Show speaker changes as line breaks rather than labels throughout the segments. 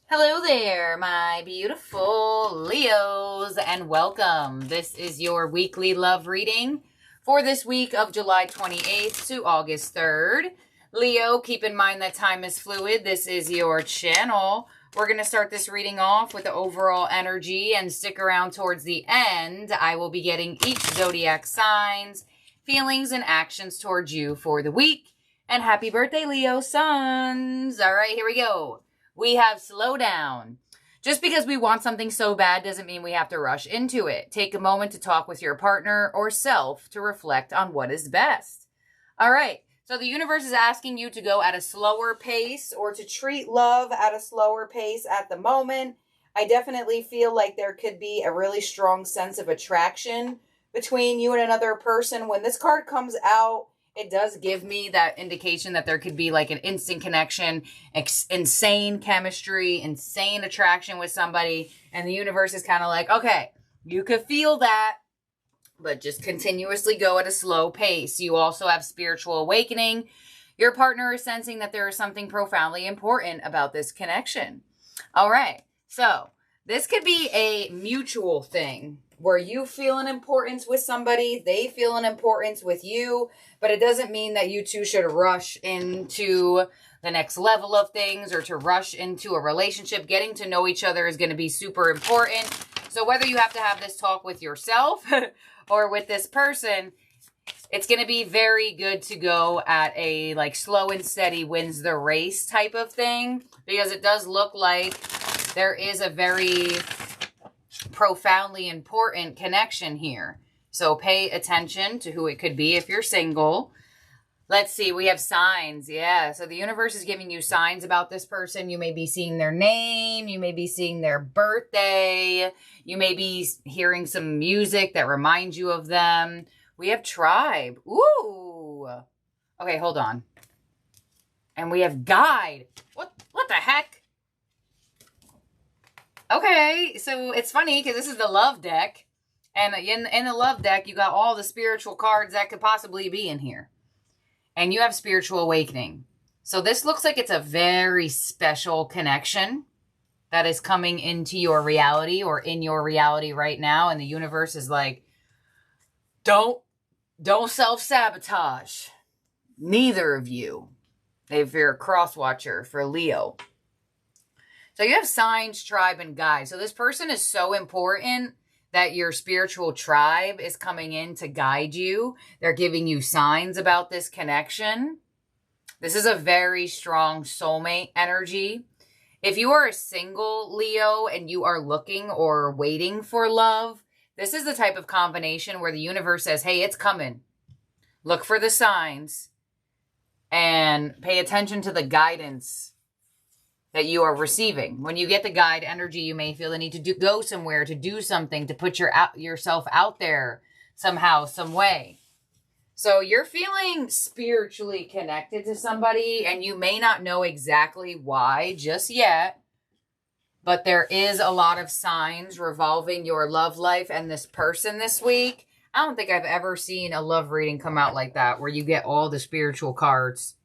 Hello there, my beautiful Leos, and welcome. This is your weekly love reading for this week of July 28th to August 3rd. Leo, keep in mind that time is fluid. This is your channel. We're going to start this reading off with the overall energy and stick around towards the end. I will be getting each zodiac signs, feelings, and actions towards you for the week. And happy birthday, Leo sons. All right, here we go. We have slow down. Just because we want something so bad doesn't mean we have to rush into it. Take a moment to talk with your partner or self to reflect on what is best. All right. So the universe is asking you to go at a slower pace or to treat love at a slower pace at the moment. I definitely feel like there could be a really strong sense of attraction between you and another person. When this card comes out, it does give me that indication that there could be like an instant connection, insane chemistry, insane attraction with somebody. And the universe is kind of like, okay, you could feel that, but just continuously go at a slow pace. You also have spiritual awakening. Your partner is sensing that there is something profoundly important about this connection. All right. So this could be a mutual thing where you feel an importance with somebody, they feel an importance with you, but it doesn't mean that you two should rush into the next level of things or to rush into a relationship. Getting to know each other is going to be super important. So whether you have to have this talk with yourself or with this person, it's going to be very good to go at a like slow and steady wins the race type of thing, because it does look like there is a very profoundly important connection here. So pay attention to who it could be if you're single. Let's see, we have signs. Yeah, so the universe is giving you signs about this person. You may be seeing their name. You may be seeing their birthday. You may be hearing some music that reminds you of them. We have tribe. Ooh. Okay, hold on. And we have guide. What the heck? Okay, so it's funny because this is the love deck. And in the love deck, you got all the spiritual cards that could possibly be in here. And you have spiritual awakening. So this looks like it's a very special connection that is coming into your reality or in your reality right now. And the universe is like, don't self-sabotage. Neither of you. If you're a cross watcher for Leo. So you have signs, tribe, and guide. So this person is so important that your spiritual tribe is coming in to guide you. They're giving you signs about this connection. This is a very strong soulmate energy. If you are a single Leo and you are looking or waiting for love, this is the type of combination where the universe says, hey, it's coming. Look for the signs and pay attention to the guidance that you are receiving. When you get the guide energy, you may feel the need to go somewhere, to do something, to put yourself out there somehow, some way. So you're feeling spiritually connected to somebody, and you may not know exactly why just yet, but there is a lot of signs revolving your love life and this person this week. I don't think I've ever seen a love reading come out like that, where you get all the spiritual cards.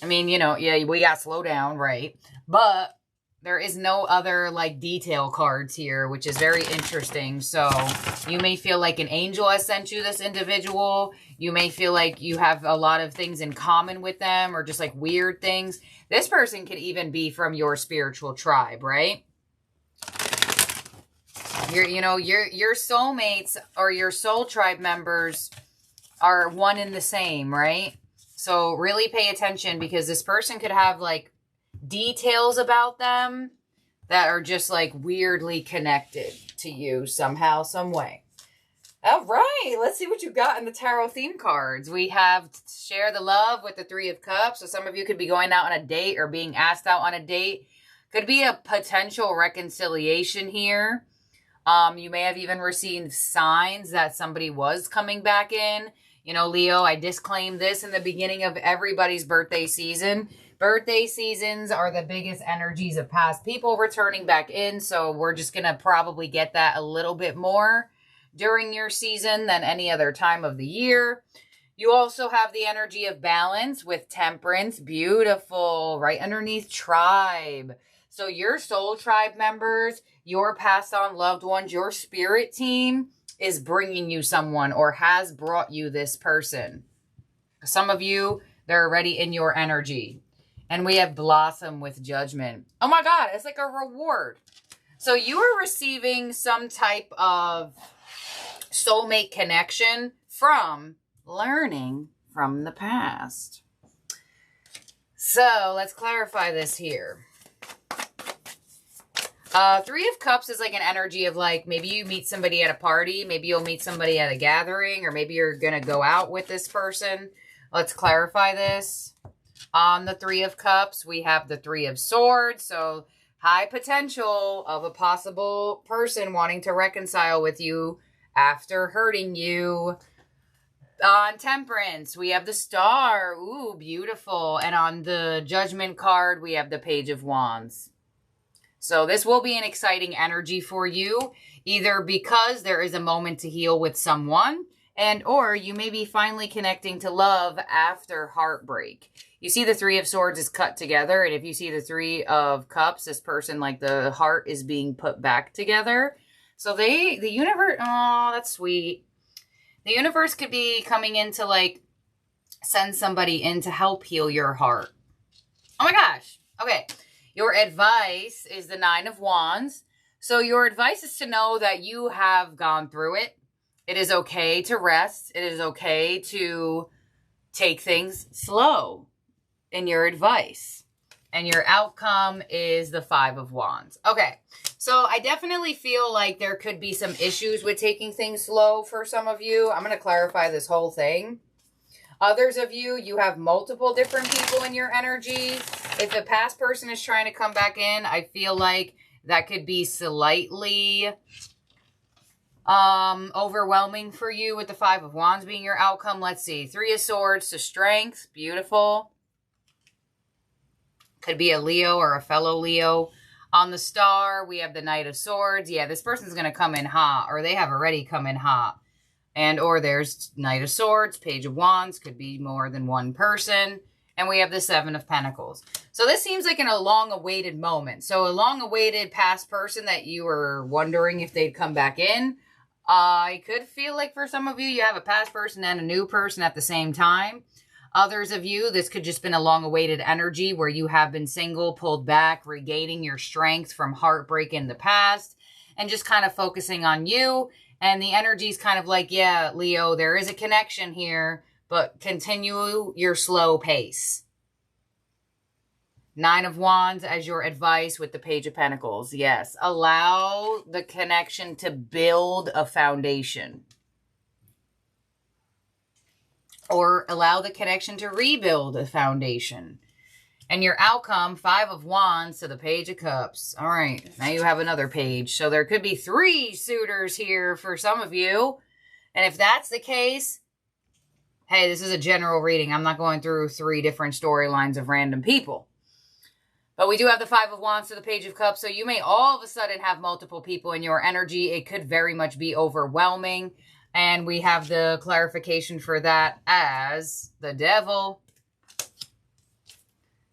I mean, you know, yeah, we got slow down, right? But there is no other, like, detail cards here, which is very interesting. So you may feel like an angel has sent you this individual. You may feel like you have a lot of things in common with them, or just, like, weird things. This person could even be from your spiritual tribe, right? Your soulmates or your soul tribe members are one and the same, right? So really pay attention, because this person could have like details about them that are just like weirdly connected to you somehow, some way. All right, let's see what you got in the tarot theme cards. We have share the love with the Three of Cups. So some of you could be going out on a date or being asked out on a date. Could be a potential reconciliation here. You may have even received signs that somebody was coming back in. You know, Leo, I disclaimed this in the beginning of everybody's birthday season. Birthday seasons are the biggest energies of past people returning back in. So we're just going to probably get that a little bit more during your season than any other time of the year. You also have the energy of balance with Temperance. Beautiful. Right underneath Tribe. So your soul tribe members, your passed on loved ones, your spirit team is bringing you someone or has brought you this person. Some of you, they're already in your energy. And we have Blossom with Judgment. Oh my God, it's like a reward. So you are receiving some type of soulmate connection from learning from the past. So let's clarify this here. Three of Cups is like an energy of like, maybe you meet somebody at a party, maybe you'll meet somebody at a gathering, or maybe you're going to go out with this person. Let's clarify this. On the Three of Cups, we have the Three of Swords. So high potential of a possible person wanting to reconcile with you after hurting you. On Temperance, we have the Star. Ooh, beautiful. And on the Judgment card, we have the Page of Wands. So this will be an exciting energy for you, either because there is a moment to heal with someone, and or you may be finally connecting to love after heartbreak. You see the Three of Swords is cut together, and if you see the Three of Cups, this person, like the heart is being put back together. So the universe, oh, that's sweet. The universe could be coming in to like send somebody in to help heal your heart. Oh my gosh. Okay. Your advice is the Nine of Wands. So your advice is to know that you have gone through it. It is okay to rest. It is okay to take things slow in your advice. And your outcome is the Five of Wands. Okay. So I definitely feel like there could be some issues with taking things slow for some of you. I'm going to clarify this whole thing. Others of you, you have multiple different people in your energy. If a past person is trying to come back in, I feel like that could be slightly overwhelming for you with the Five of Wands being your outcome. Let's see. Three of Swords to Strength. Beautiful. Could be a Leo or a fellow Leo. On the Star, we have the Knight of Swords. Yeah, this person's going to come in hot, or they have already come in hot. And or there's Knight of Swords, Page of Wands, could be more than one person. And we have the Seven of Pentacles. So this seems like a long-awaited moment. So a long-awaited past person that you were wondering if they'd come back in. I could feel like for some of you, you have a past person and a new person at the same time. Others of you, this could just been a long-awaited energy where you have been single, pulled back, regaining your strength from heartbreak in the past, and just kind of focusing on you. And the energy is kind of like, yeah, Leo, there is a connection here, but continue your slow pace. Nine of Wands as your advice with the Page of Pentacles. Yes, allow the connection to build a foundation. Or allow the connection to rebuild a foundation. And your outcome, Five of Wands to the Page of Cups. All right, now you have another page. So there could be 3 suitors here for some of you. And if that's the case, hey, this is a general reading. I'm not going through 3 different storylines of random people. But we do have the Five of Wands to the Page of Cups. So you may all of a sudden have multiple people in your energy. It could very much be overwhelming. And we have the clarification for that as the Devil,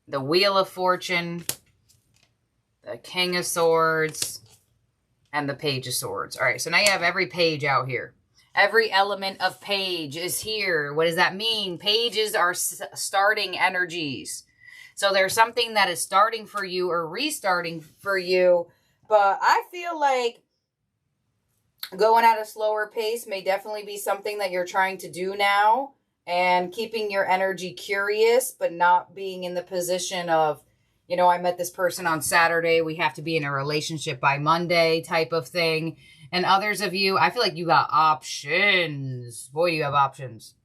the Wheel of Fortune, the King of Swords, and the Page of Swords. All right, so now you have every page out here. Every element of page is here. What does that mean? Pages are starting energies. So there's something that is starting for you or restarting for you. But I feel like going at a slower pace may definitely be something that you're trying to do now. And keeping your energy curious, but not being in the position of, you know, I met this person on Saturday, we have to be in a relationship by Monday type of thing. And others of you, I feel like you got options. Boy, you have options.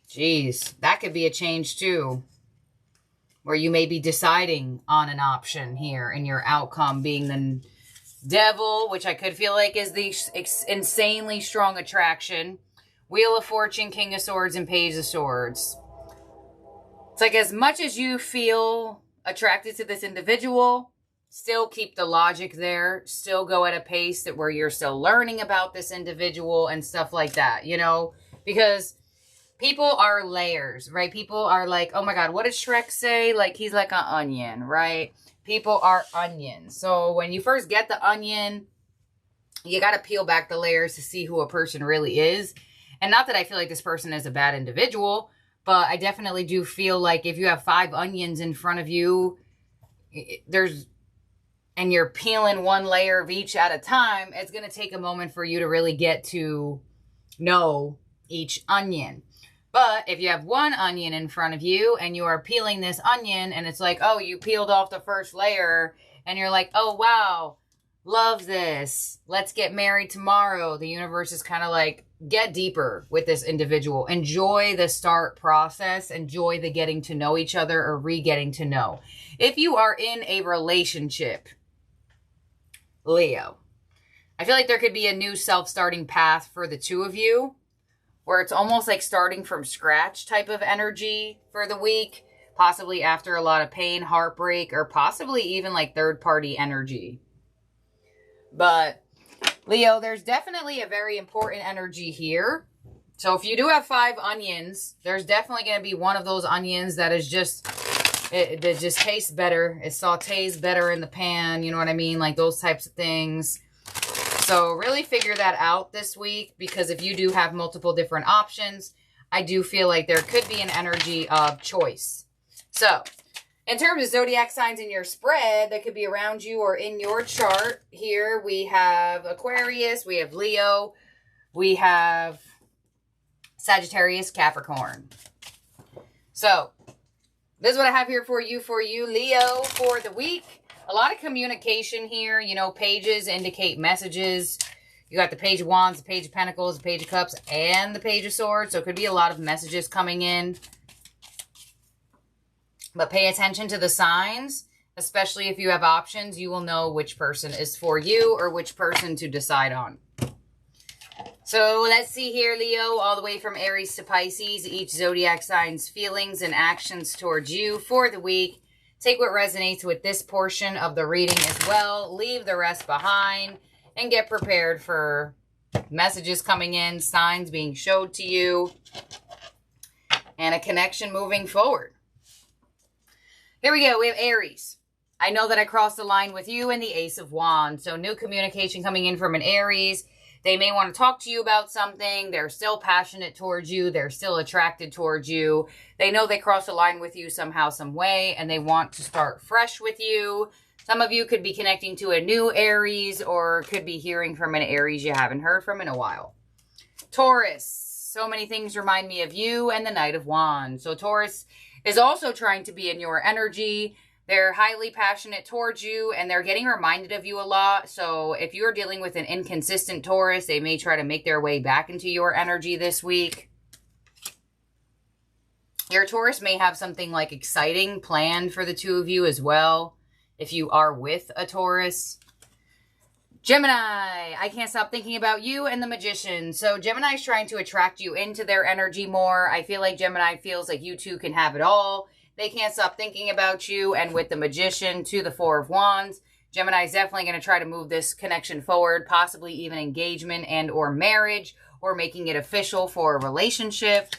Jeez, that could be a change too. Where you may be deciding on an option here and your outcome being the Devil, which I could feel like is the insanely strong attraction. Wheel of Fortune, King of Swords, and Page of Swords. It's like as much as you feel attracted to this individual, still keep the logic there, still go at a pace that where you're still learning about this individual and stuff like that, you know, because people are layers, right? People are like, oh my God, what did Shrek say? Like, he's like an onion, right? People are onions. So when you first get the onion, you got to peel back the layers to see who a person really is. And not that I feel like this person is a bad individual, but I definitely do feel like if you have 5 onions in front of you, and you're peeling one layer of each at a time, it's going to take a moment for you to really get to know each onion. But if you have one onion in front of you and you are peeling this onion and it's like, oh, you peeled off the first layer and you're like, oh, wow, love this. Let's get married tomorrow. The universe is kind of like, get deeper with this individual. Enjoy the start process. Enjoy the getting to know each other or re-getting to know. If you are in a relationship, Leo, I feel like there could be a new self-starting path for the two of you, where it's almost like starting from scratch type of energy for the week, possibly after a lot of pain, heartbreak, or possibly even like third-party energy. But Leo, there's definitely a very important energy here. So if you do have 5 onions, there's definitely going to be one of those onions that is just, it just tastes better. It sautés better in the pan. You know what I mean? Like those types of things. So really figure that out this week, because if you do have multiple different options, I do feel like there could be an energy of choice. So in terms of zodiac signs in your spread that could be around you or in your chart, here we have Aquarius, we have Leo, we have Sagittarius, Capricorn. So this is what I have here for you, Leo, for the week. A lot of communication here. You know, pages indicate messages. You got the Page of Wands, the Page of Pentacles, the Page of Cups, and the Page of Swords. So it could be a lot of messages coming in. But pay attention to the signs, especially if you have options. You will know which person is for you or which person to decide on. So let's see here, Leo, all the way from Aries to Pisces, each zodiac sign's feelings and actions towards you for the week. Take what resonates with this portion of the reading as well. Leave the rest behind and get prepared for messages coming in, signs being showed to you, and a connection moving forward. Here we go. We have Aries. I know that I crossed the line with you and the Ace of Wands. So new communication coming in from an Aries. They may want to talk to you about something. They're still passionate towards you. They're still attracted towards you. They know they crossed the line with you somehow, some way, and they want to start fresh with you. Some of you could be connecting to a new Aries or could be hearing from an Aries you haven't heard from in a while. Taurus. So many things remind me of you and the Knight of Wands. So Taurus is also trying to be in your energy. They're highly passionate towards you, and they're getting reminded of you a lot. So if you're dealing with an inconsistent Taurus, they may try to make their way back into your energy this week. Your Taurus may have something like exciting planned for the two of you as well, if you are with a Taurus. Gemini, I can't stop thinking about you and the Magician. So Gemini is trying to attract you into their energy more. I feel like Gemini feels like you two can have it all. They can't stop thinking about you. And with the Magician to the Four of Wands, Gemini is definitely going to try to move this connection forward, possibly even engagement and or marriage, or making it official for a relationship.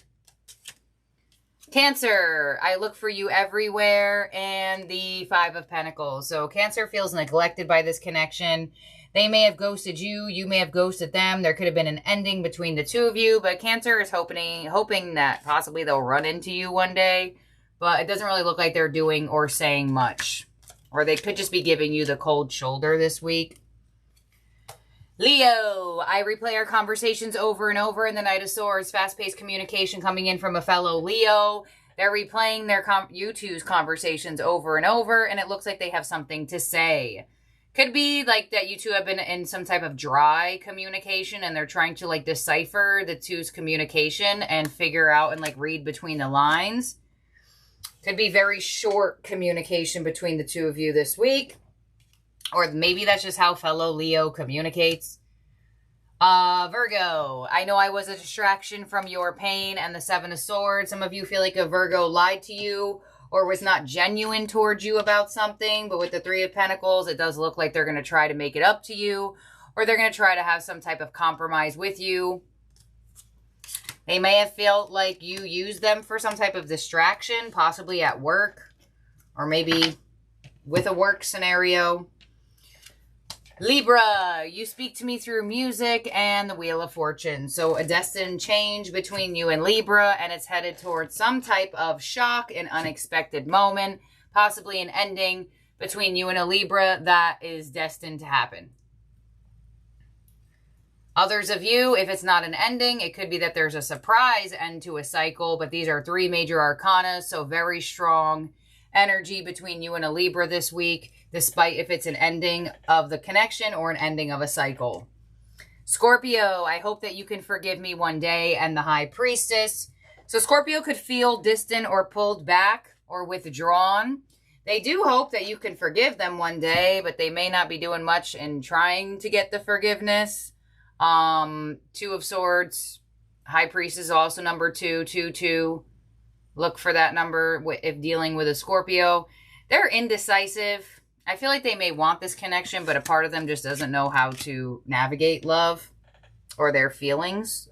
Cancer, I look for you everywhere, and the Five of Pentacles. So Cancer feels neglected by this connection. They may have ghosted you. You may have ghosted them. There could have been an ending between the two of you, but Cancer is hoping that possibly they'll run into you one day. But it doesn't really look like they're doing or saying much. Or they could just be giving you the cold shoulder this week. Leo, I replay our conversations over and over in the Knight of Swords. Fast-paced communication coming in from a fellow Leo. They're replaying their you two's conversations over and over, and it looks like they have something to say. Could be like that you two have been in some type of dry communication, and they're trying to like decipher the two's communication and figure out and like read between the lines. Could be very short communication between the two of you this week. Or maybe that's just how fellow Leo communicates. Virgo, I know I was a distraction from your pain and the Seven of Swords. Some of you feel like a Virgo lied to you or was not genuine towards you about something. But with the Three of Pentacles, it does look like they're going to try to make it up to you, or they're going to try to have some type of compromise with you. They may have felt like you used them for some type of distraction, possibly at work, or maybe with a work scenario. Libra, you speak to me through music and the Wheel of Fortune. So a destined change between you and Libra, and it's headed towards some type of shock and unexpected moment, possibly an ending between you and a Libra that is destined to happen. Others of you, if it's not an ending, it could be that there's a surprise end to a cycle, but these are 3 major arcana, so very strong energy between you and a Libra this week, despite if it's an ending of the connection or an ending of a cycle. Scorpio, I hope that you can forgive me one day, and the High Priestess. So Scorpio could feel distant or pulled back or withdrawn. They do hope that you can forgive them one day, but they may not be doing much in trying to get the forgiveness. 2 of Swords, High Priestess is also number 2, 2, 2. Look for that number if dealing with a Scorpio. They're indecisive. I feel like they may want this connection, but a part of them just doesn't know how to navigate love or their feelings.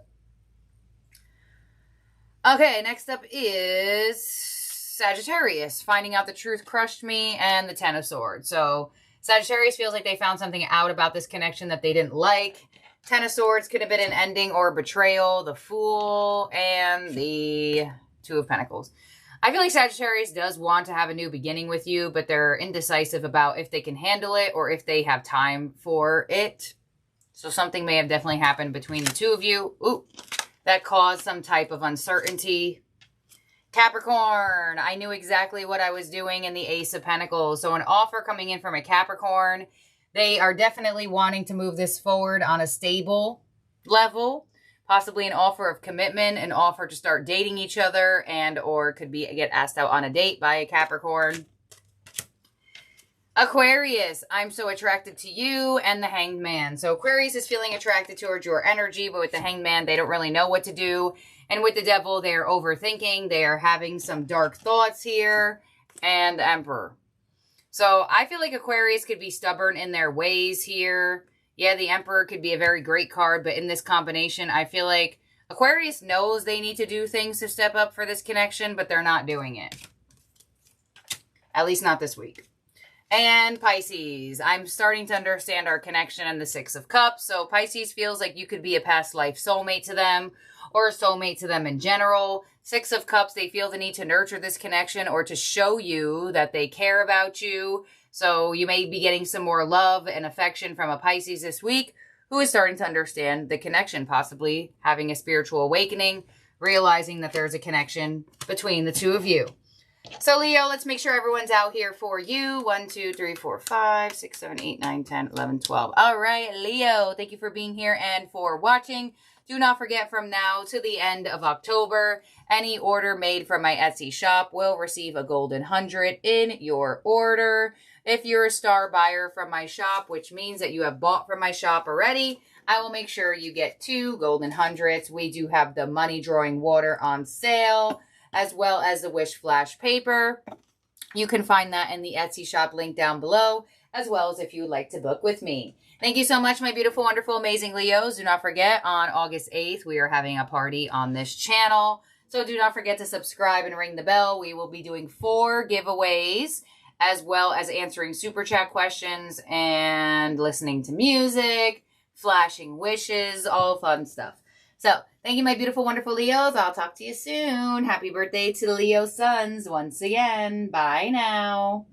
Okay, next up is Sagittarius. Finding out the truth crushed me, and the Ten of Swords. So Sagittarius feels like they found something out about this connection that they didn't like. Ten of Swords could have been an ending or a betrayal, the Fool, and the 2 of Pentacles. I feel like Sagittarius does want to have a new beginning with you, but they're indecisive about if they can handle it or if they have time for it. So something may have definitely happened between the 2 of you. Ooh, that caused some type of uncertainty. Capricorn, I knew exactly what I was doing in the Ace of Pentacles. So an offer coming in from a Capricorn. They are definitely wanting to move this forward on a stable level. Possibly an offer of commitment, an offer to start dating each other, and or could be get asked out on a date by a Capricorn. Aquarius, I'm so attracted to you, and the Hanged Man. So Aquarius is feeling attracted towards your energy, but with the Hanged Man, they don't really know what to do. And with the Devil, they're overthinking. They are having some dark thoughts here. And the Emperor. So I feel like Aquarius could be stubborn in their ways here. Yeah, the Emperor could be a very great card, but in this combination, I feel like Aquarius knows they need to do things to step up for this connection, but they're not doing it. At least not this week. And Pisces, I'm starting to understand our connection and the 6 of Cups. So Pisces feels like you could be a past life soulmate to them, or a soulmate to them in general. 6 of Cups, they feel the need to nurture this connection or to show you that they care about you. So you may be getting some more love and affection from a Pisces this week who is starting to understand the connection, possibly having a spiritual awakening, realizing that there's a connection between the 2 of you. So Leo, let's make sure everyone's out here for you. 1, 2, 3, 4, 5, 6, 7, 8, 9, 10, 11, 12. All right, Leo, thank you for being here and for watching. Do not forget, from now to the end of October, any order made from my Etsy shop will receive a golden 100 in your order. If you're a star buyer from my shop, which means that you have bought from my shop already, I will make sure you get 2 golden 100s. We do have the money drawing water on sale, as well as the Wish Flash paper. You can find that in the Etsy shop link down below, as well as if you would like to book with me. Thank you so much, my beautiful, wonderful, amazing Leos. Do not forget, on August 8th, we are having a party on this channel. So do not forget to subscribe and ring the bell. We will be doing 4 giveaways, as well as answering super chat questions and listening to music, flashing wishes, all fun stuff. So thank you, my beautiful, wonderful Leos. I'll talk to you soon. Happy birthday to the Leo suns once again. Bye now.